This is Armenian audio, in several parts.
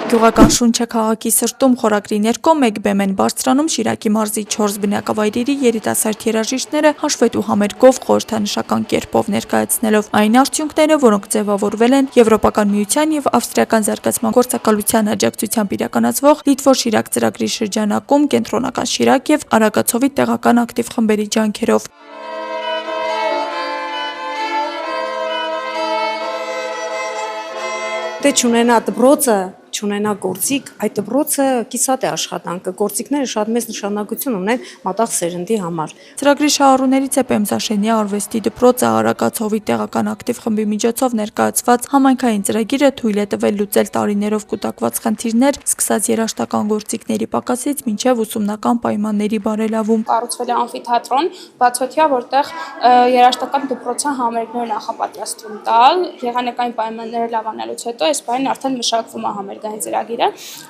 Գյուղական շունչը քաղաքի սրտում խորագրի ներքո մեկ բեմ են բարձրանում Շիրակի մարզի 4 բնակավայրերի երիտասարդ երաժիշտները հաշվետու համերգով խորհրդանշական կերպով ներկայացնելով այն արդյունքները, որոնք ձևավորվել են Եվրոպական միության եւ ավստրիական զարգացման գործակալության աջակցությամբ իրականացվող Լիտվոր Շիրակ ծրագրի շրջանակում կենտրոնական Շիրակ եւ Արագածովի տեղական ակտիվ խմբերի ջանքերով։ Դե չունենա դպրոցը, չունենա գործիք, այդ դպրոցը կիսատ է աշխատանքը, գործիքները շատ մեծ նշանակություն ունեն մատաղ սերնդի համար։ Ծրագրի շահառուներից է Պեմզաշենի արվեստի դպրոցը, Արագածովի տեղական ակտիվ խմբի միջոցով ներկայացված համայնքային ծրագիրը թույլ է տվել լուծել տարիներով կուտակված խնդիրներ, սկսած երաժշտական գործիքների պակասից մինչև ուսումնական պայմանների բարելավում։ Կառուցվել է ամֆիթատրոն, բացօթյա, որտեղ երաժշտական դպրոցի համերգներ նախապատրաստում տալ, եղանակային պայմանները լավանալուց հետո այս բանին արդեն մշակվում է համերգային ծրագիրը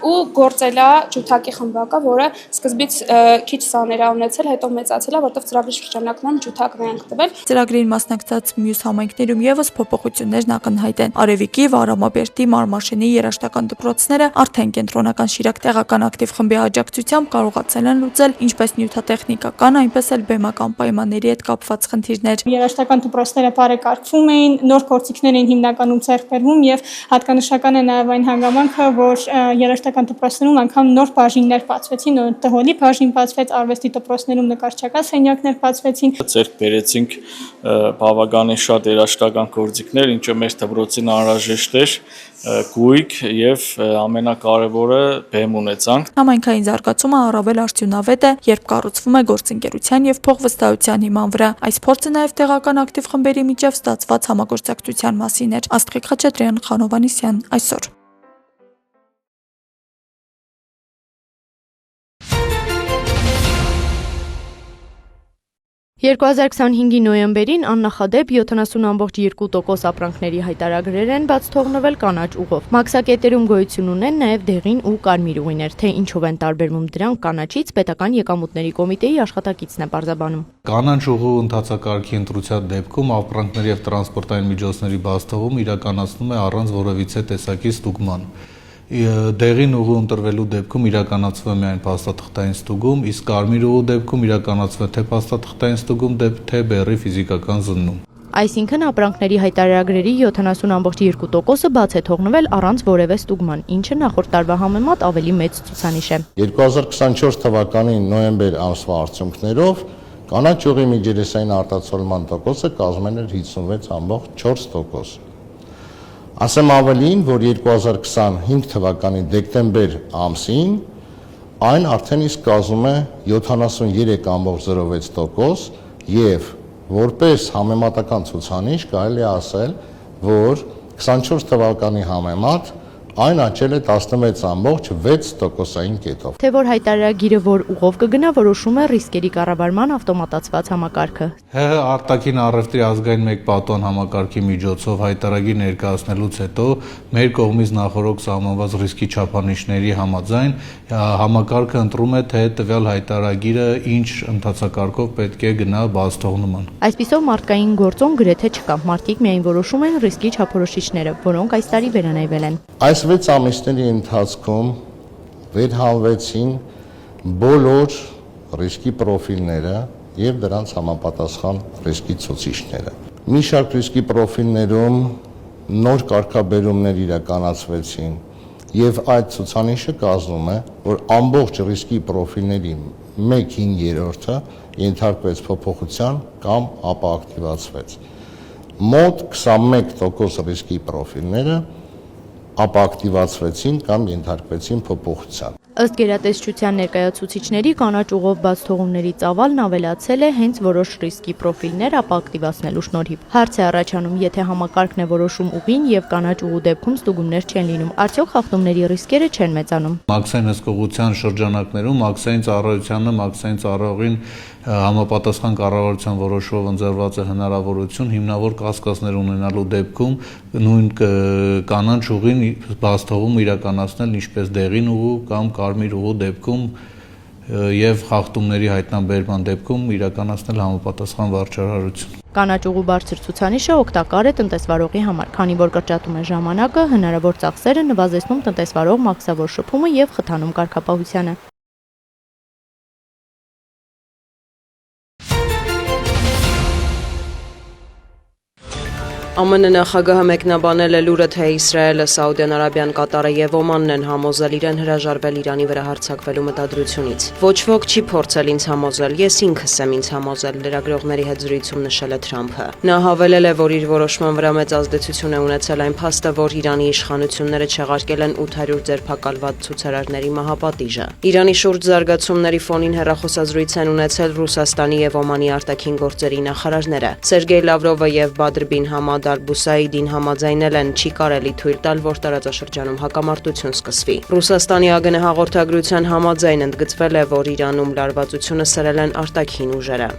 ու գործել է ջութակի խմբակը, որը սկզբից քիչ սաներ է ունեցել, հետո մեծացել է, որտեղ ծրագրի շրջանակներում ջութակն են տվել։ Ծրագրին մասնակցած մյուս համայնքներում եւս փոփոխություններն ակնհայտ են։ Արևիկի, Վարամաբերդի, Մարմաշենի երաժշտական դպրոցները արդեն կենտրոնական Շիրակ տեղական ակտիվ խմբի աջակցությամբ կարողացել են լուծել ինչպես նյութատեխնիկական, այնպես էլ բեմական պայմանների հետ կապված խնդիրներ։ Երաժշտական դպրոցները բարեկարգվում էին, նոր գործիքներ էին հիմնականում ձեռք բերվում եւ հատկանշական է նաեւ այն հանգամանքը, որ երաժշտական դպրոցներում անգամ նոր բաժիններ բացվեցին, տհոլի բաժին բացվեց, արվեստի դպրոցներում նկարչական սենյակներ բացվեցին։ Ձեռք բերեցինք բավականին շատ երաժշտական գործիքներ, ինչը մեր դպրոցին անհրաժեշտ էր, գույք եւ ամենակարևորը բեմ ունեցանք։ Համայնքային զարգացումը առավել արդյունավետ է, երբ կառուցվում է գործընկերության եւ փոխվստահության հիման վրա։ Այս փորձը նաեւ տեղական ակտիվ խմբերի միջև ստացված համագործակցության մասին էր։ Աստղիկ Խաչատրյան, Խանովանիսյան, այսօր։ «2025-ի նոյեմբերին աննախադեպ 70.2% ապրանքների հայտարարագրեր են բաց թողնվել կանաչ ուղով։ Մաքսակետերում գոյություն ունեն նաև դեղին ու կարմիր ուղիներ, թե ինչով են տարբերվում դրանք կանաչից, պետական եկամուտների կոմիտեի աշխատակիցն է պարզաբանում։ Կանաչ ուղու ընթացակարգի ընտրության դեպքում ապրանքների եւ տրանսպորտային միջոցների բաց թողում իրականացնում է առանց որևիցե տեսակի ստուգման։ Դեղին ուղու ընտրվելու դեպքում իրականացվում է միայն փաստաթղթային ստուգում, իսկ կարմիր ուղու դեպքում իրականացվում է թե փաստաթղթային ստուգում, թե բեռի ֆիզիկական զննում։ Այսինքն ապրանքների հայտարարագրերի 70.2%-ը բաց է թողնվել առանց որևէ ստուգման, ինչը նախորդ տարվա համեմատ ավելի մեծ ցուցանիշ է։ 2024 թվականի նոյեմբեր ամսվա արդյունքներով կանաչ ուղի միջերեսային արտացոլման տոկոսը կազմել էր 56.4%։ Ասեմ ավելին, որ 2025 թվականի դեկտեմբեր ամսին այն արդեն իսկ կազմում է 73.06% եւ որպես համեմատական ցուցանիշ կարելի է ասել, որ 24 թվականի համեմատ այն աճել է 16.6%-ային կետով։ Թե որ հայտարարագիրը որ ուղով կգնա, որոշում է ռիսկերի կառավարման ավտոմատացված համակարգը։ ՀՀ արտաքին առևտրի ազգային մեկ պատոն համակարգի միջոցով հայտարարագիր ներկայացնելուց հետո մեր կողմից նախորդ սահմանված ռիսկի չափանիշների համաձայն համակարգը ընտրում է, թե տվյալ հայտարարագիրը ինչ ընթացակարգով պետք է գնա բաց թողնման։ Այսպիսով մարդկային գործոն գրեթե չկա, մարդիկ միայն որոշում են ռիսկի չափորոշիչները, որոնք այս տարի վերանայվել են։ Այս 6 ամիսների ընթացքում վերհանվեցին բոլոր ռիսկի պրոֆիլները եւ դրանց համապատասխան ռիսկի ցուցիչները։ Մի շարք ռիսկի պրոֆիլներում նոր կարգաբերումներ իրականացվեցին եւ այդ ցուցանիշը կազմում է, որ ամբողջ ռիսկի պրոֆիլների 1/5-ը ենթարկվեց փոփոխության կամ ապակտիվացվեց։ Մոտ 21% ռիսկի պրոֆիլները ապակտիվացվեցին կամ ենթարկվեցին փոփոխության։ Ըստ գերատեսչության ներկայացուցիչների կանաչ ուղով բաց թողումների ծավալն ավելացել է հենց որոշ ռիսկի պրոֆիլներ ապակտիվացնելու շնորհիվ։ Հարց է առաջանում, եթե համակարգն է որոշում ուղին եւ կանաչ ուղու դեպքում ստուգումներ չեն լինում, արդյոք խախտումների ռիսկերը չեն մեծանում։ Մաքսային հսկողության շրջանակներում մաքսային ծառայությանը, մաքսային ծառայողին համապատասխան կառավարության որոշով ընձեռված է հնարավորություն հիմնավոր կասկածներ ունենալու դեպքում նույն կանաչ ուղին բաց թողում իրականացնել ինչպես դեղին ուղու կամ կարմիր ուղու դեպքում եւ խախտումների հայտնաբերման դեպքում իրականացնել համապատասխան վարչարարություն։ Կանաչ ուղու բարձր ցուցանիշը օգտակար է տնտեսվարողի համար, քանի որ կրճատում է ժամանակը, հնարավոր ծախսերը, նվազեցնում տնտեսվարող մաքսավոր շփումը եւ խթանում կարգապահությանը։ ԱՄՆ նախագահը մեկնաբանել է լուրը, թե Իսրայելը, Սաուդյան Արաբիան, Կատարը եւ Օմանն են համոզել իրեն հրաժարվել Իրանի վրա հարձակվելու մտադրությունից։ Ոչ ոք չի փորձել ինձ համոզել, ես ինքս եմ ինձ համոզել, լրագրողների հետ զրույցում նշել է Թրամփը։ Նա հավելել է, որ իր որոշման վրա մեծ ազդեցություն է ունեցել այն փաստը, որ Իրանի իշխանությունները չեղարկել են 800 ձերբակալված ցուցարարների մահապատիժը։ Իրանի շուրջ զարգացումների ֆոնին հեռախոսազրույց են ունեցել Ռուսաստանի եւ Օմանի արտաքին գործերի նախարարները։ Սերգեյ Լավրովը եւ Բադր բին Համադ Բուսայիդին համաձայնել են չի կարելի թույլ տալ, որ տարածաշրջանում հակամարտություն սկսվի։ Ռուսաստանի ԱԳՆ հաղորդագրության համաձայն ընդգծվել է, որ Իրանում լարվածությունը սրել են արտաքին ուժերը։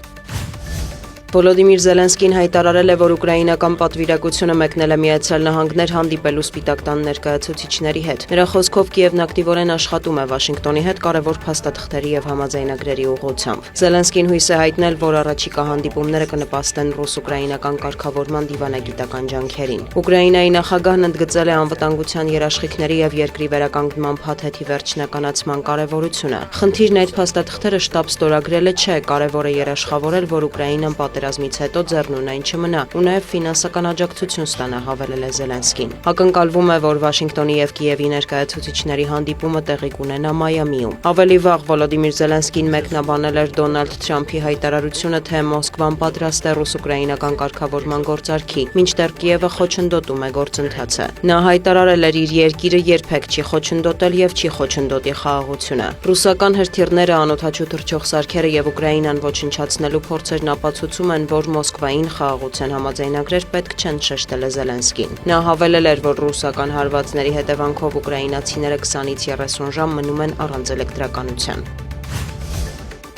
Վոլոդիմիր Զելենսկին հայտարարել է, որ ուկրաինական պատվիրակությունը մեկնել է Միացյալ Նահանգներ հանդիպելու Սպիտակ տան ներկայացուցիչների հետ։ Նրա խոսքով Կիևն ակտիվորեն աշխատում է Վաշինգտոնի հետ կարևոր փաստաթղթերի եւ համաձայնագրերի ուղղությամբ։ Զելենսկին հույս է հայտնել, որ առաջիկա հանդիպումները կնպաստեն ռուս-ուկրաինական կարգավորման դիվանագիտական ջանքերին։ Ուկրաինայի նախագահն ընդգծել է անվտանգության երաշխիքների եւ երկրի վերականգնման փաթեթի վերջնականացման կարեւորությունը։ Խնդիրն այդ փաստաթղթերը շտապ ստորագրելը չէ, կարևոր է երաշխավորել, որ Ուկրաինան պատերազմից հետո ձեռնունայն չմնա ու նաև ֆինանսական աջակցություն ստանա, հավելել է Զելենսկին։ Ակնկալվում է, որ Վաշինգտոնի եւ Կիևի ներկայացուցիչների հանդիպումը տեղի կունենա Մայամիում։ Ավելի վաղ Վոլոդիմիր Զելենսկին մեկնաբանել էր Դոնալդ Թրամփի հայտարարությունը, թե Մոսկվան պատրաստ է ռուս-ուկրաինական կարգավորման գործարքի, մինչդեռ Կիևը խոչընդոտում է գործընթացը։ Նա հայտարարել էր, իր երկիրը երբեք չի խոչընդոտել եւ չի խոչընդոտի խաղաղությունը։ Ռուսական հրթիռները, անօդաչու թռչող սարքերը եւ Ուկրաինան ոչնչացնելու փորձերն ապացուցում են, որ Մոսկվային խաղաղության համաձայնագրեր պետք չեն, շեշտել է Զելենսկին։ Նա հավելել էր, որ ռուսական հարվածների հետևանքով ուկրաինացիները 20-ից 30 ժամ մնում են առանց էլեկտրականության։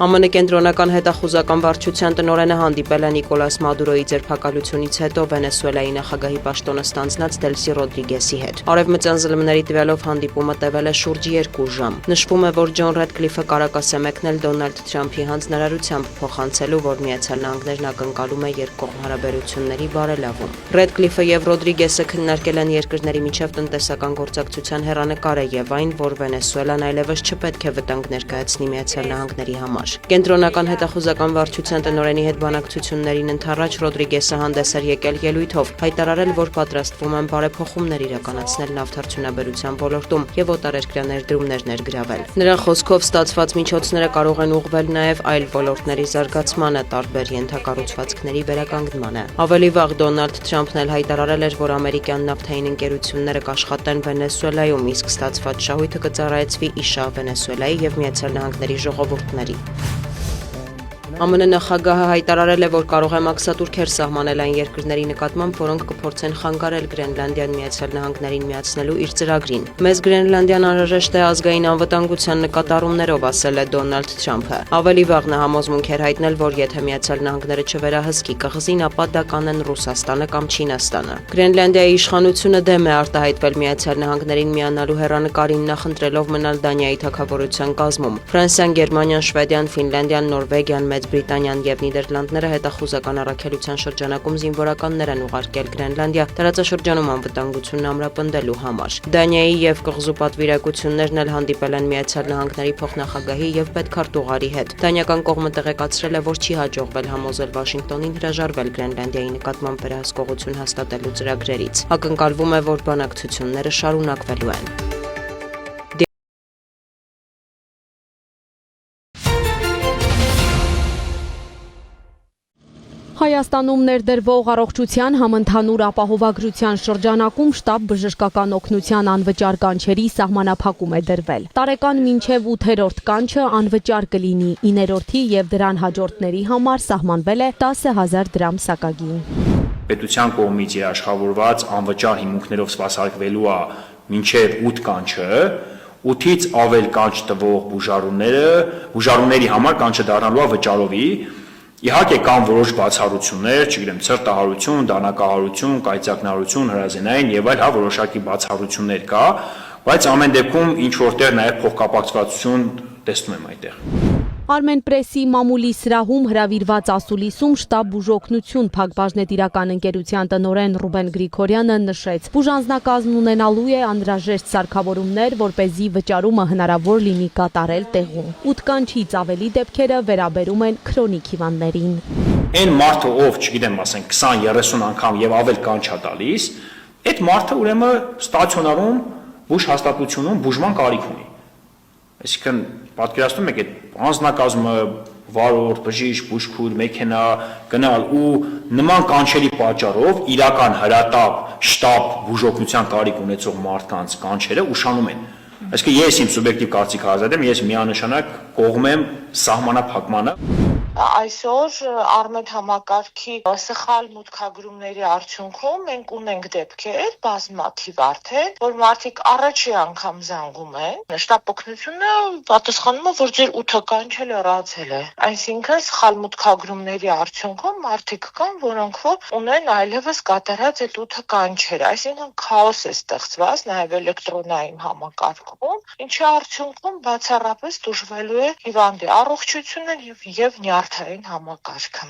ԱՄՆ կենտրոնական հետախուզական վարչության տնօրենը հանդիպել է Նիկոլաս Մադուրոյի ձերբակալությունից հետո Վենեսուելայի նախագահի պաշտոնը ստանձնած Դելսի Ռոդրիգեսի հետ։ Արևմտյան զլմ-ների տվյալով հանդիպումը տևել է շուրջ 2 ժամ։ Նշվում է, որ Ջոն Ռեդկլիֆը կարակաս է մեկնել Դոնալդ Թրամփի հանձնարարությամբ փոխանցելու, որ Միացյալ Նահանգներն ակնկալում է երկկողմ հարաբերությունների բարելավում։ Ռեդկլիֆը եւ Ռոդրիգեսը քննարկել են երկրների միջև տնտեսական գործակցության հեռանկարը եւ այն, որ Վենեսուելան այլևս չպետք է վտանգ ներկայացնի Միացյալ Նահանգների համար։ Կենտրոնական հետախուզական վարչության տնօրենի հետ բանակցություններին ընդառաջ Ռոդրիգեսը հանդես էր եկել ելույթով, հայտարարել, որ պատրաստվում են բարեփոխումներ իրականացնել նավթարդյունաբերության ոլորտում եւ օտարերկրյա ներդրումներ ներգրավել։ Նրա խոսքով ստացված միջոցները կարող են ուղղվել նաեւ այլ ոլորտների զարգացմանը, տարբեր ենթակառուցվածքների վերականգնմանը։ Ավելի վաղ Դոնալդ Թրամփն էլ հայտարարել էր, որ ամերիկյան նավթային ընկերությունները կաշխատեն Վենեսուելայում, իսկ ստացված շահույթը կծառայեցվի իշա Վենեսուելայի եւ Միացյալ Նահանգների ժողովուրդների։ ԱՄՆ նախագահը հայտարարել է, որ կարող է մաքսատուրքեր սահմանել այն երկրների նկատմամբ, որոնք կփորձեն խանգարել Գրենլանդիան Միացյալ Նահանգներին միացնելու իր ծրագրին։ Մեզ Գրենլանդիան անհրաժեշտ է ազգային անվտանգության նկատառումներով, ասել է Դոնալդ Թրամփը։ Ավելի վաղ նա համոզմունք էր հայտնել, որ եթե Միացյալ Նահանգները չվերահսկի կղզին, ապա դա կանեն Ռուսաստանը կամ Չինաստանը։ Գրենլանդիայի իշխանությունը դեմ է արտահայտվել Միացյալ Նահանգներին միանալու հեռանկարին, նախընտրելով մնալ Դանիայի թագավորության կազմում։ Ֆրանսիան, Գերմանիան, Շվեդիան, Ֆինլանդիան, Նորվեգիան, Մեծ Բրիտանիան եւ Նիդերլանդները հետախուզական առաքելության շրջանակում զինվորականներ են ուղարկել Գրենլանդիա տարածաշրջանում անվտանգությունն ամրապնդելու համար։ Դանիայի եւ կղզու պատվիրակություններն էլ հանդիպել են Միացյալ Նահանգների փոխնախագահի եւ պետքարտուղարի հետ։ Դանիական կողմը տեղեկացրել է, որ չի հաջողվել համոզել Վաշինգտոնին հրաժարվել Գրենլանդիայի նկատմամբ վերահսկողություն հաստատելու ծրագրերից։ Ակնկալվում է, որ բանակցությունները շարունակվելու են։ Հայաստանում ներդրվող առողջության համընդհանուր ապահովագրության շրջանակում շտապ բժշկական օգնության անվճար կանչերի սահմանափակում է դրվել։ Տարեկան մինչև 8-րդ կանչը անվճար կլինի, 9-րդի եւ դրան հաջորդների համար սահմանվել է 10,000 դրամ սակագին։ Պետության կողմից երաշխավորված անվճար հիմունքներով սպասարկվելու է մինչև 8 կանչը, 8-ից ավել կանչ տվող բուժարունների համար կանչը դառնալու է վճարովի։ Իհարկե կան որոշ բացառություններ, չգիտեմ, ցրտահարություն, դանակահարություն, կայծակնարություն, հրազենային եւ այլ որոշակի բացառություններ կա, բայց ամեն դեպքում ինչ որտեղ նաև փոխկապակցվածություն տեսնում եմ այդտեղ։ Armenpress-ի մամուլի սրահում հրավիրված ասուլիսում շտաբ բուժօգնություն Փակbaşնետիրական ընկերության տնօրեն Ռուբեն Գրիգորյանը նշեց. Բուժանձնակազմն ունենալու է անհրաժեշտ սարքավորումներ, որպեսզի վճարումը հնարավոր լինի կատարել տեղում։ 8 կանչից ավելի դեպքերը վերաբերում են քրոնիկ հիվանդներին։ Այն մարդը, ով, չգիտեմ, ասենք 20-30 անգամ եւ ավել կանչ է տալիս, այդ մարդը ուրեմն ստացիոնարում բուժ հաստատությունում բուժման կարիք ունի։ Այսինքն պատկերացնում եք այդ անձնակազմը վարորդ, բժիշկ, բուժքույր, մեքենա գնալ ու նման կանչերի պատճառով իրական հրատապ, շտաբ բուժօգնության կարիք ունեցող մարդկանց կանչերը ուշանում են։ Այսինքն ես իմ սուբյեկտիվ կարծիքը ազատ եմ, ես միանշանակ կողմ եմ սահմանափակմանը։ Այսօր Արմետ համակարգի սխալ մուտքագրումների արդյունքում մենք ունենք դեպքեր բազմաթիվ արդեն, որ մարդիկ առաջի անգամ զանգում են, շտաբ օգնությունը պատասխանում է, որ ձեր 8 կանչը լրացել է։ Այսինքն սխալ մուտքագրումների արդյունքում մարդիկ կան, որոնք որ ունեն այլևս կատարած այդ 8 կանչերը, այսինքն քաոս է ստեղծված նաև էլեկտրոնային համակարգում, ինչի արդյունքում բացառապես դժվարելու է հիվանդի առողջությունը եւ նյարդային համակարգը։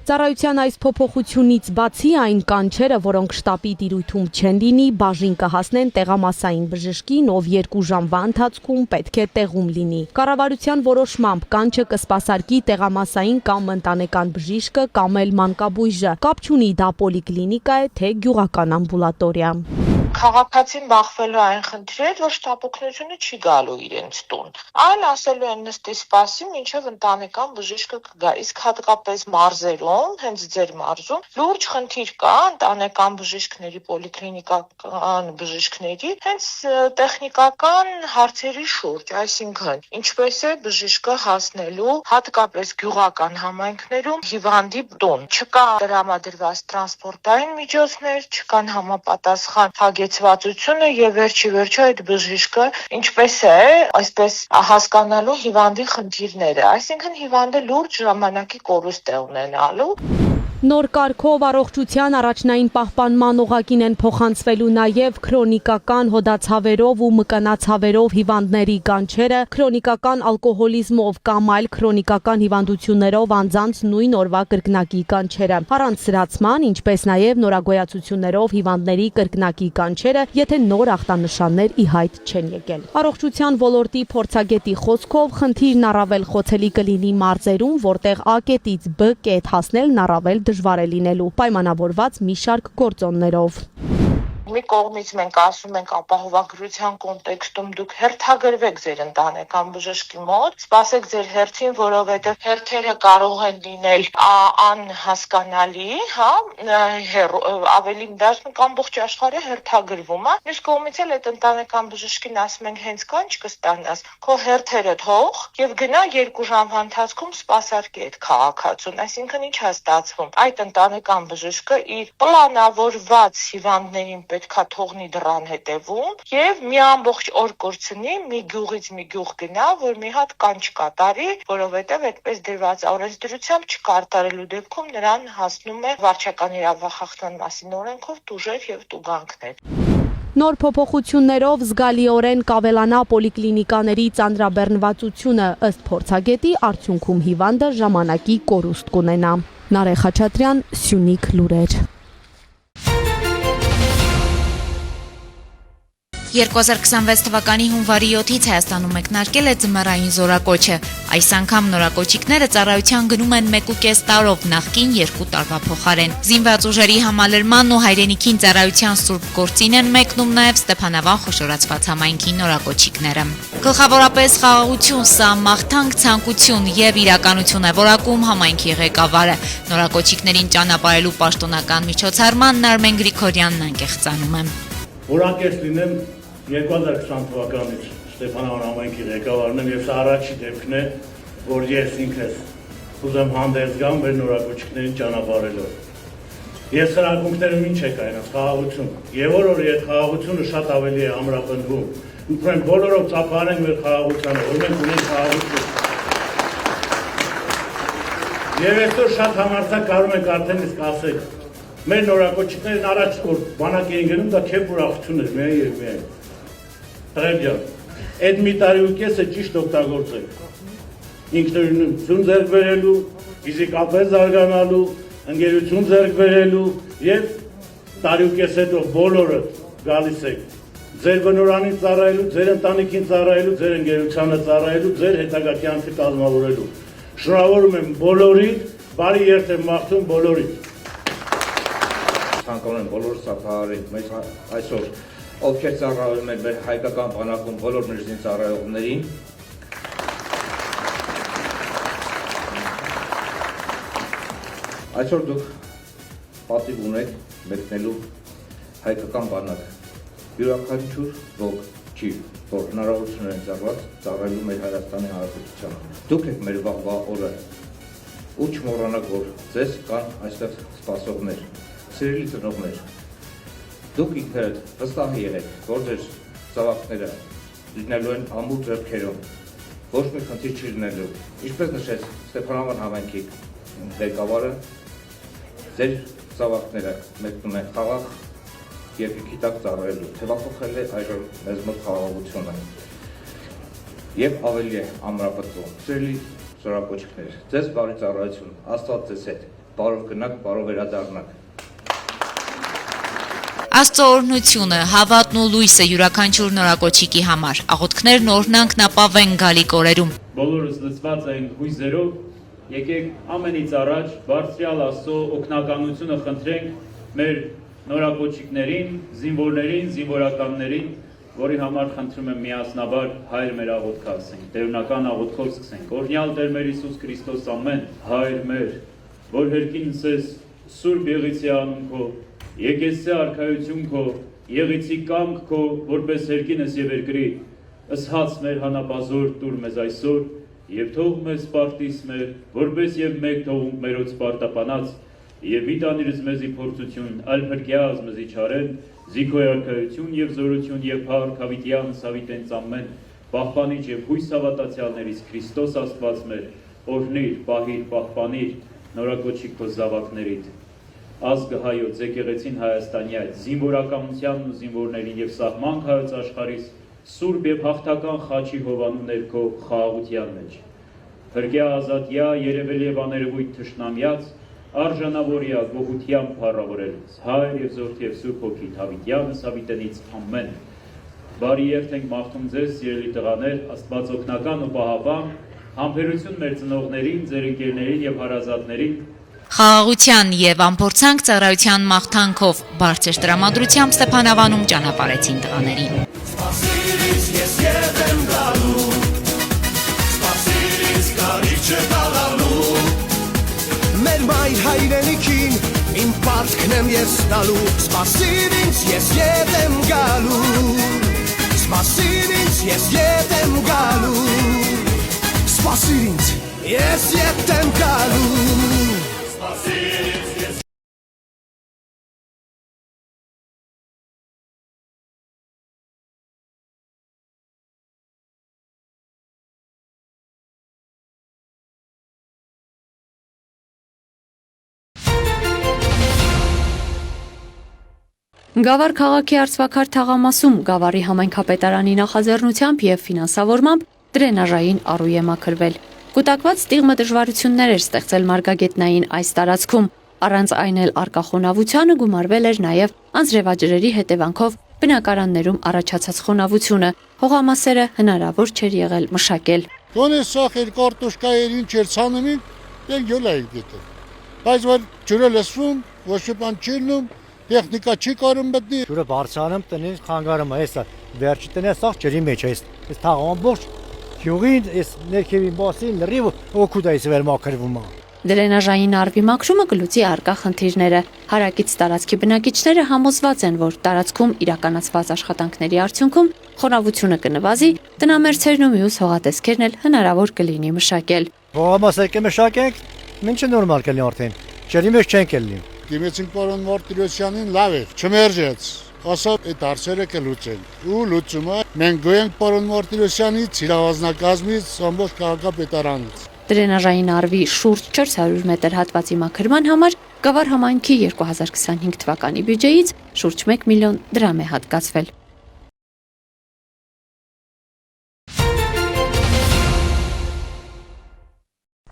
Ծառայության այս փոփոխությունից բացի այն կանչերը, որոնք շտաբի տիրույթում չեն լինի, բաժին կհասնեն տեղամասային բժշկին, ով 2 ժամվա ընթացքում պետք է տեղում լինի։ Կառավարության որոշմամբ կանչը կսպասարկի տեղամասային կամ ընտանեկան բժիշկը կամ էլ մանկաբույժը։ Կապ չունի դա պոլիկլինիկա է, թե գյուղական ամբուլատորիա։ Քաղաքացին բախվելու այն խնդիրը, որ շտաբ օգնությունը չի գալու իրենց տուն, այլ ասելու են նստի սպասի, մինչև ընտանեկան բժիշկը կգա, իսկ հատկապես մարզերում, հենց ձեր մարզում, լուրջ խնդիր կա ընտանեկան բժիշկների, պոլիկլինիկական բժիշկների, հենց տեխնիկական հարցերի շուրջ, այսինքն, ինչպես է բժիշկը հասնելու հատկապես գյուղական համայնքներում հիվանդի տուն, չկա տրամադրված տրանսպորտային միջոցներ, չկան համապատասխան հագեցվածությունը եւ վերջիվերջո այդ բժիշկը ինչպես է այսպես հասկանալու հիվանդի խնդիրները, այսինքն հիվանդը լուրջ ժամանակի կորուստ է ունենալու։ Նոր կարգով առողջության առաջնային պահպանման օղակին են փոխանցվելու նաև քրոնիկական հոդացավերով ու մկանացավերով հիվանդների կանչերը, քրոնիկական ալկոհոլիզմով կամ այլ քրոնիկական հիվանդություններով անձանց նույն օրվա կրկնակի կանչերը, առանց սրացման, ինչպես նաև նորագոյացություններով հիվանդների կրկնակի կանչերը, եթե նոր ախտանշաններ ի հայտ չեն եկել։ Առողջության ոլորտի փորձագետի խոսքով խնդիրն առավել խոցելի կլինի մարզերում, որտեղ A կետից B կետ հասնելն առավել դժվար է լինելու, պայմանավորված մի շարք գործոններով։ Մի կողմից մենք ասում ենք ապահովագրության կոնտեքստում դուք հերթագրվեք ձեր ընտանեկան բժշկի մոտ, սպասեք ձեր հերթին, որովհետև հերթերը կարող են լինել անհասկանալի, հա, ավելի դաշնիկ ամբողջ աշխարհը հերթագրվում է։ Մյուս կողմից էլ այդ ընտանեկան բժշկին ասում ենք հենց կանչ կստանաս, քո հերթերը թող եւ գնա 2 ժամվա ընթացքում սպասարկի այդ քաղաքացուն, այսինքն ինչ է ստացվում։ Այդ ընտանեկան բժիշկը իր պլանավորված հիվանդներին պետքա թողնի դռան հետևում եւ մի ամբողջ օր կորցնի, մի գյուղից մի գյուղ գնա, որ մի հատ կանչ կատարի, որովհետեւ այդպես դրված օրենսդրությամբ չկատարելու դեպքում նրան հասնում է վարչական իրավախախտման մասին օրենքով տուժեր եւ տուգանքներ։ Նոր փոփոխություններով զգալիորեն կավելանա պոլիկլինիկաների ծանրաբեռնվածությունը, ըստ փորձագետի, արդյունքում հիվանդը ժամանակի կորուստ կունենա։ Նարե Խաչատրյան, Սյունիք լուրեր։ 2026 թվականի հունվարի 7-ից Հայաստանում մեկնարկել է ձմեռային զորակոչը։ Այս անգամ նորակոչիկները ծառայության գնում են 1.5 տարով, նախկին 2 տարվա փոխարեն։ Զինված ուժերի համալրման ու հայրենիքին ծառայության սուրբ գործին են մեկնում նաև Ստեփանավան խոշորացված համայնքի նորակոչիկները։ Գլխավորապես խաղաղություն, սա մաղթանք, ցանկություն եւ իրականություն է որակում համայնքի ղեկավարը։ Նորակոչիկներին ճանապարհելու պաշտոնական միջոցառմանն Արմեն Գրիգորյանն անկեղծանում է։ Որակես լինեմ 2020 թվականից Ստեփանավան համայնքի ղեկավարն եմ եւ սա առաջի դեպքն է, որ ես ինքս ուզեմ հանդես գամ մեր նորակոչիկներին ճանապարհելով։ Ես հրակունքներում ինչ է կայացած խաղաղություն։ Եվ որ այդ խաղաղությունը շատ ավելի է ամրապնդվում։ Ուրեմն բոլորով ծափարենք մեր խաղաղությանը, որ մենք ունենք խաղաղություն։ Եվ այսօր շատ համարձակ կարող ենք արդեն իսկ ասել, մեր նորակոչիկներն առաջ որ բանակ էին գնում, դա քեփ ուրախություն էր միայն եւ միայն։ Հրեբյան, այդ մի տարի ու կեսը ճիշտ օգտագործեք։ Ինքնուրույնություն ձեռք բերելու, ֆիզիկապես զարգանալու, ընկերություն ձեռք բերելու եւ տարի ու կես հետո բոլորը գալիս եք ձեր բնորանին ծառայելու, ձեր ընտանիքին ծառայելու, ձեր ընկերությանը ծառայելու, ձեր հետագա կյանքը կազմավորելու։ Շնորհավորում եմ բոլորիդ, բարի երթ եմ մաղթում բոլորիդ։ Ցանկանում եմ բոլոր սափահարին մեզ այսօր ովքեր ծառայում են մեր հայկական բանակում բոլոր մեր զինծառայողներին այսօր դուք պատիվ ունեք մեկնելու հայկական բանակ յուրաքանչյուր ոք չի որ հնարավորություն են ծառայելու մեր Հայաստանի Հանրապետությանը դուք եք մեր վաղվա օրը ու չմոռանաք որ ձեզ կան այստեղ սպասողներ սիրելի ծնողներ դուք ինքներդ վստահ եղեք որ ձեր զավակները լինելու են ամուր ձեռքերում ոչ մի խնդիր չի լինելու ինչպես նշեց Ստեփանավան համայնքի ղեկավարը ձեր զավակները մեկնում են խաղաղ երկրի տակ ծառայելու թևախոխել է այժմ մեզ մոտ խաղաղությունը եւ ավելի է ամրապնդում սիրելի զորակոչիկներ ձեզ բարի ծառայություն Աստված ձեզ հետ բարով գնաք բարով վերադառնաք Աստծո օրհնությունը, հավատն ու լույսը յուրաքանչյուր նորակոչիկի համար, աղոթքներն օրհնանքն ապավեն գալիք օրերում։ Բոլորս լցված ենք հույզերով, եկեք ամենից առաջ բարձրյալ Աստծո օգնականությունը խնդրենք մեր նորակոչիկներին, զինվորներին, զինվորականներին, որի համար խնդրում եմ միասնաբար Հայր մեր աղոթքը ասենք, տերունական աղոթքով սկսենք։ Օրհնյալ Տեր մեր Հիսուս Քրիստոս ամեն, Հայր մեր, որ հերկինս ես Սուրբ Եղիցի անուն քո Եկեսցե արքայություն քո, եղիցի կամք քո, որպես հերկինս եւ երկրի, ըսհաց մեր հանապազոր տուր մեզ այսօր, եւ թող մեզ սպարտիս մեր, որպես եւ մեկ թողունք մերոց սպարտապանած, եւ մի տանիրս մեզի փորձություն, այլ փրկյազ մեզի չարեն, զիքոյ արքայություն եւ զորություն եւ փառք հավիտյան սավիտենց ամեն, պահպանիչ եւ հույս հավատացյալներից Քրիստոս Աստված մեր, օրհնիր, պահիր, պահպանիր, նորակոչիկ քո զավակներիդ։ Ազգը հայոց եկեղեցին Հայաստանի այդ զինվորականությանն ու զինվորներին եւ սահմանք հայոց աշխարհիս սուրբ եւ հաղթական խաչի հովանու ներքո խաղաղության մեջ։ Փրկյա ազատյա երևել եւ աներևույթ թշնամյաց արժանավորյա գողությամբ փառավորելուց Հայր եւ Որդի եւ Սուրբ Հոգի Թավիտյանս հավիտենից ամեն։ Բարի երթ ենք մաղթում ձեզ սիրելի տղաներ, Աստված օգնական ու պահապան, համբերություն մեր ծնողներին, ձեր ընկերներին եւ հարազատներին Խաղաղության եւ ամփորձանք ծառայության մաղթանքով բարձր տրամադրությամբ Ստեփանավանում ճանապարհեցին տղաներին։ Սպասիրիս ես եմ գալու, սպասիրիս կարիճը դալալու, մեր մայր հայրենիքին իմ պարտքն եմ ես տալու, սպասիրիս ես եմ գալու, սպասիրիս ես եմ գալու, սպասիրիս ես եմ գալու Գավառ քաղաքի Արցվաքար թաղամասում Գավառի համայնքապետարանի նախաձեռնությամբ եւ ֆինանսավորմամբ դրենաժային առու է մաքրվել։ Կուտակված տիղմը դժվարություններ էր ստեղծել մարգագետնային այս տարածքում, առանց այն էլ արկա խոնավությանը գումարվել էր նաև անձրևաջրերի հետևանքով բնակարաններում առաջացած խոնավությունը, հողամասերը հնարավոր չէր եղել մշակել։ Գոնե սախ էր կարտոշկայեր ինչ էր ցանում եւ յոլա էր գետը։ Բայց որ ջուրը լսվում, ոչ մի բան չի լինում, տեխնիկա չի կարում մտնի։ Ջուրը բարձրանում տնից խանգարում է, հեսա վերջի տնը սախ ջրի մեջ է, այս թաղան ողջ Յուղին էս ներքևին բասին լրիվ օգուտ է վեր մաքրվում։ Դրենաժային առվի մաքրումը կլուծի արկա խնդիրները։ Հարակից տարածքի բնակիչները համոզված են, որ տարածքում իրականացված աշխատանքների արդյունքում խոնավությունը կնվազի, տնամերձերն ու մյուս հողատեսքերն էլ հնարավոր կլինի մշակել։ Հողամասը կմշակենք, ինչը նորմալ կլինի արդեն։ Ջրի մեջ չենք ելնի։ Դիմեցին պարոն Մարտիրոսյանին լավ է, չմերժեց։ Ասա այդ հարցերը կլուծեն։ Ու լուծումը մենք գոյենք պարոն Մարտիրոսյանից, իրավազնակազմից, ամբողջ քաղաքապետարանից։ Դրենաժային առվի շուրջ 400 մետր հատվածի մաքրման համար Գավառ համայնքի 2025 թվականի բյուջեից շուրջ 1 միլիոն դրամ է հատկացվել։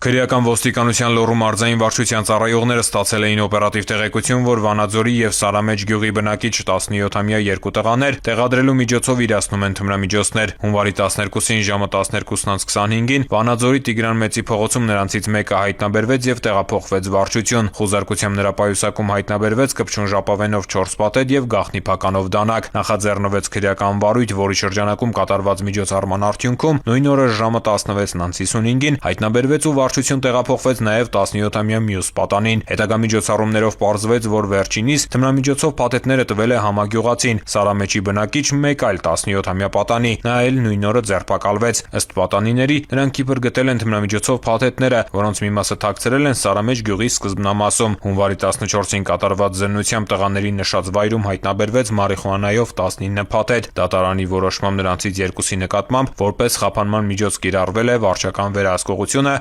Քրեական ոստիկանության Լոռու մարզային վարչության ծառայողները ստացել էին օպերատիվ տեղեկություն, որ Վանաձորի եւ Սարամեջ գյուղի բնակիչ 17-ամյա երկու տղաներ տեղադրելու միջոցով իրացնում են թմրամիջոցներ։ Հունվարի 12-ին ժամը 12:25-ին Վանաձորի Տիգրան Մեծի փողոցում նրանցից մեկը հայտնաբերվեց եւ տեղափոխվեց վարչություն։ Խուզարկությամբ նրա պայուսակում հայտնաբերվեց կպչուն ժապավենով 4 պատետ եւ գաղտնի փականով դանակ։ Նախաձեռնվեց քրեական վարույթ, որի շրջանակում կատարված միջոցառման արդյունքում նույն օրը ժամը 16:55-ին հայտնաբերվեց ու վարչություն տեղափոխվեց նաև 17-ամյա մյուս պատանին։ Հետագա միջոցառումներով պարզվեց, որ վերջինիս թմրամիջոցով փաթեթները տվել է համագյուղացին, Սարամեջի բնակիչ մեկ այլ 17-ամյա պատանի։ Նա էլ նույն օրը ձերբակալվեց։ Ըստ պատանիների, նրանք իբր գտել են թմրամիջոցով փաթեթները, որոնց մի մասը թաքցրել են Սարամեջ գյուղի սկզբնամասում։ Հունվարի 14-ին կատարված զննությամբ տղաների նշած վայրում հայտնաբերվեց մարիխուանայով 19 փաթեթ։ Դատարանի որոշմամբ նրանցից երկուսի նկատմամբ որպես խափանման միջոց կիրառվել է վարչական վերահսկողությունը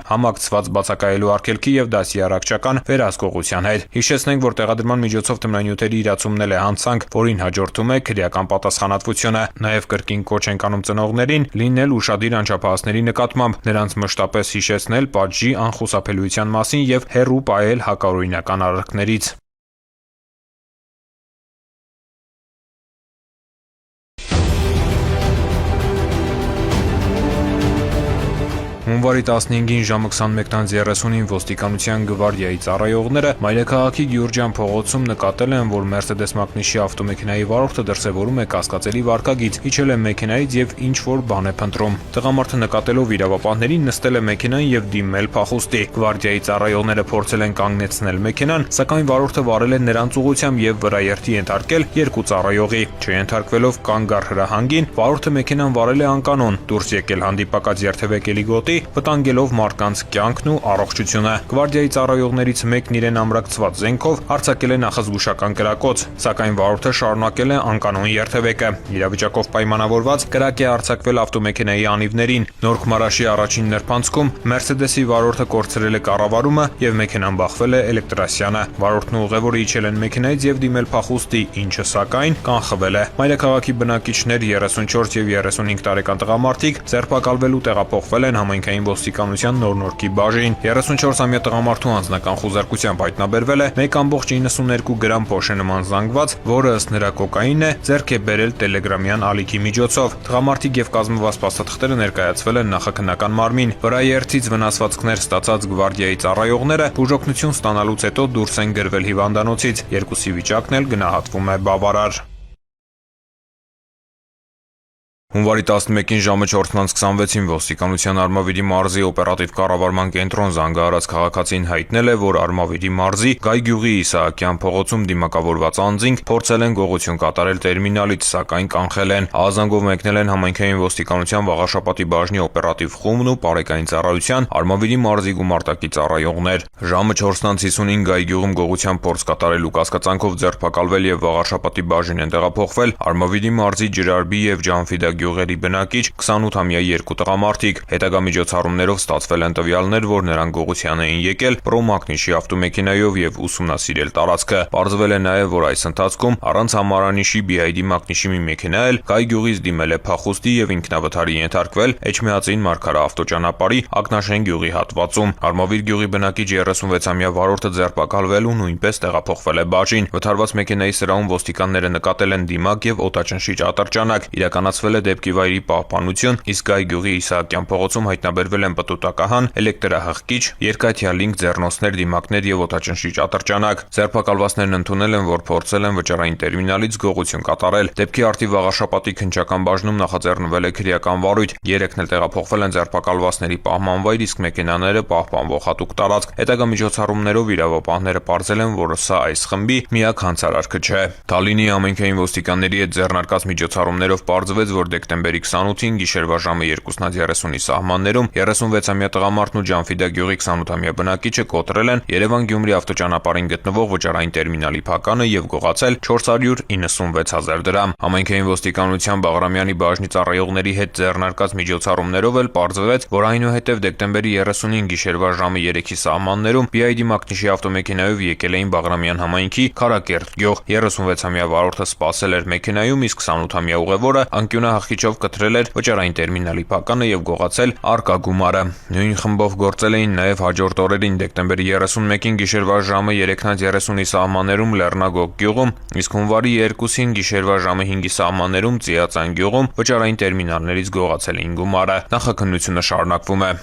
համակցված բացակայելու արգելքի եւ դասիարակչական վերահսկողության հետ։ Հիշեցնենք, որ տեղադրման միջոցով թմրանյութերի իրացումն է հանցանք, որին հաջորդում է քրեական պատասխանատվությունը։ Նաեւ կրկին կոչ ենք անում ծնողներին լինել ուշադիր անչափահասների նկատմամբ, նրանց մշտապես հիշեցնել պատժի անխուսափելիության մասին եւ հեռու պահել հակաօրինական արարքներից։ Հունվարի 15-ին ժամը 21:30-ին ոստիկանության գվարդիայի ծառայողները Մայրաքաղաքի Գյուրջյան փողոցում նկատել են, որ Mercedes մակնիշի ավտոմեքենայի վարորդը դրսևորում է կասկածելի վարքագիծ, իջել է մեքենայից եւ ինչ-որ բան է փնտրում։ Տղամարդը նկատելով իրավապահներին նստել է մեքենան եւ դիմել փախուստի։ Գվարդիայի ծառայողները փորձել են կանգնեցնել մեքենան, սակայն վարորդը վարել է նրանց ուղղությամբ եւ վրաերթի ենթարկել երկու ծառայողի։ Չենթարկվելով կանգառ հրահանգին, վարորդը մեքենան վարել է անկանոն, դուրս եկել հանդիպակաց երթևեկելի գոտի, վտանգելով մարդկանց կյանքն ու առողջությունը։ Գվարդիայի ծառայողներից մեկն իրեն ամրակցված զենքով արձակել է նախազգուշական կրակոց, սակայն վարորդը շարունակել է անկանոն երթևեկը։ Իրավիճակով պայմանավորված կրակ է արձակվել ավտոմեքենայի անիվներին։ Նորք-Մարաշի առաջին նրբանցքում Mercedes-ի վարորդը կորցրել է կառավարումը եւ մեքենան բախվել է էլեկտրասյանը։ Վարորդն ու ուղևորը իջել են մեքենայից եւ դիմել փախուստի, ինչը սակայն կանխվել է։ Մայրաքաղաքի բնակիչներ 34 եւ 35 տարեկան տղամարդիկ ձերբակալվելու տեղափոխվել են համայնքային ոստիկանության Նոր-Նորքի բաժին։ 34-ամյա տղամարդու անձնական խուզարկությամբ հայտնաբերվել է 1.92 գրամ փոշե նման զանգված, որը ըստ նրա կոկաին է, ձեռք է բերել տելեգրամյան ալիքի միջոցով։ Տղամարդիկ եւ կազմված փաստաթղթերը ներկայացվել են նախաքննական մարմին։ Վրաերթից վնասվածքներ ստացած գվարդիայի ծառայողները բուժօգնություն ստանալուց հետո դուրս են գրվել հիվանդանոցից։ Երկուսի վիճակն էլ գնահատվում է բավարար։ Հունվարի 11-ին ժամը 4:26-ին ոստիկանության Արմավիրի մարզի օպերատիվ կառավարման կենտրոն զանգահարած քաղաքացին հայտնել է, որ Արմավիրի մարզի Գայ գյուղի Իսահակյան փողոցում դիմակավորված անձինք փորձել են գողություն կատարել տերմինալից, սակայն կանխել են։ Ահազանգով մեկնել են համայնքային ոստիկանության Վաղաշապատի բաժնի օպերատիվ խումբն ու բարեկային ծառայության Արմավիրի մարզի գումարտակի ծառայողներ։ Ժամը 4:50-ին Գայ գյուղում գողության փորձ կատարելու կասկածանքով ձերբակալվել եւ Վաղաշապատի բաժին են տեղափոխվել Արմավիրի մարզի Ջրարբի եւ Ջանֆիդա գյուղերի բնակիչ 28-ամյա երկու տղամարդիկ։ Հետագա միջոցառումներով ստացվել են տվյալներ, որ նրանք գողության էին եկել Պրոմակնիշի ավտոմեքենայով եւ ուսումնասիրել տարածքը։ Պարզվել է նաեւ, որ այս ընթացքում առանց համարանիշի BID մակնիշի մի մեքենա էլ Գայ գյուղից դիմել է փախուստի եւ ինքնավթարի ենթարկվել Էջմիածին Մարգարա ավտոճանապարհի Ակնաշեն գյուղի հատվածում։ Արմավիր գյուղի բնակիչ 36-ամյա վարորդը ձերբակալվել ու նույնպես տեղափոխվել է բաժին։ Վթարված մեքենայի սրահում ոստիկանները նկատել են դիմակ եւ օտաճնշիչ ատրճանակ։ Իրականացվել է դեպքի վայրի պահպանություն, իսկ Գայ գյուղի Իսահակյան փողոցում հայտնաբերվել են պտուտակահան, էլեկտրահղկիչ, երկաթյա լինք ձեռնոցներ, դիմակներ եւ օտաճնշիչ ատրճանակ։ Ձերբակալվածներն ընդունել են, որ փորձել են վճարային տերմինալից գողություն կատարել։ Դեպքի արդի Վաղաշապատի քննչական բաժնում նախաձեռնվել է քրեական վարույթ։ Երեքն էլ տեղափոխվել են ձերբակալվածների պահման վայր, իսկ մեքենաները պահպանվող հատուկ տարածք։ Հետագա միջոցառումներով իրավապահները պարզել են, որ սա այս խմբի միակ հանցարարքը չէ։ Թալինի համայնքային ոստիկանների հետ ձեռնարկած միջոցառումներով պարզվեց, որ դեկտեմբերի 28-ին գիշերվա ժամը 2:30-ի սահմաններում 36-ամյա տղամարդն ու Ջանֆիդա գյուղի 28-ամյա բնակիչը կոտրել են Երևան-Գյումրի ավտոճանապարհին գտնվող վճարային տերմինալի փականը եւ գողացել 496,000 դրամ։ Համայնքային ոստիկանության Բաղրամյանի բաժնի ծառայողների հետ ձեռնարկած միջոցառումներով էլ պարզվեց, որ այնուհետև դեկտեմբերի 30-ին գիշերվա ժամը 3-ի սահմաններում BID մակնիշի ավտոմեքենայով եկել էին Բաղրամյան համայնքի Քարակերտ գյուղ։ 36-ամյա վարորդը սպասել էր մեքենայում, իսկ 28-ամյա ուղևորը անկյունահղի խիչով կտրել էր վճարային տերմինալի փականը եւ գողացել արկա գումարը։ Նույն խմբով գործել էին նաեւ հաջորդ օրերին դեկտեմբերի 31-ին գիշերվա ժամը 3:30-ի սահմաններում Լեռնագոգ գյուղում, իսկ հունվարի 2-ին գիշերվա ժամը 5-ի սահմաններում Ծիածան գյուղում վճարային տերմինալներից գողացել էին գումարը։ Նախաքննությունը շարունակվում է։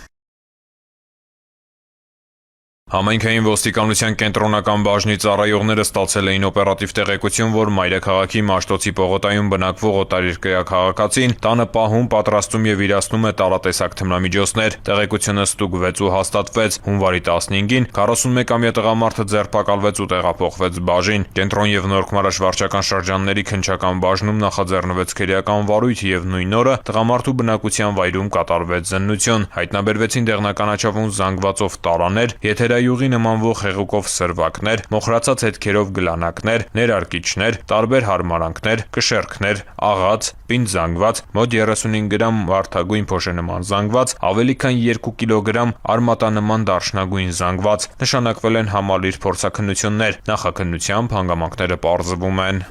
Համայնքային ոստիկանության կենտրոնական բաժնի ծառայողները ստացել էին օպերատիվ տեղեկություն, որ Մայրաքաղաքի Մաշտոցի պողոտայում բնակվող օտարերկրյա քաղաքացին տանը պահում, պատրաստում եւ իրացնում է տարատեսակ թմրամիջոցներ։ Տեղեկությունը ստուգվեց ու հաստատվեց։ Հունվարի 15-ին 41-ամյա տղամարդը ձերբակալվեց ու տեղափոխվեց բաժին։ Կենտրոն եւ Նորքմարաշ վարչական շրջանների քննչական բաժնում նախաձեռնվեց քրեական վարույթ եւ նույն օրը տղամարդու բնակության վայրում կատարվեց զննություն։ Հայտնաբերվեցին դեղնականաչավուն զանգվածով տարաներ, եթերայուղի նմանվող հեղուկով սրվակներ, մոխրացած հետքերով գլանակներ, ներարկիչներ, տարբեր հարմարանքներ, կշեռքներ, աղաց, պինդ զանգված, մոտ 35 գրամ վարդագույն փոշենման զանգված, ավելի քան 2 կիլոգրամ արմատանման դարչնագույն զանգված։ Նշանակվել են համալիր փորձաքննություններ։ Նախաքննությամբ հանգամանքները պարզվում են։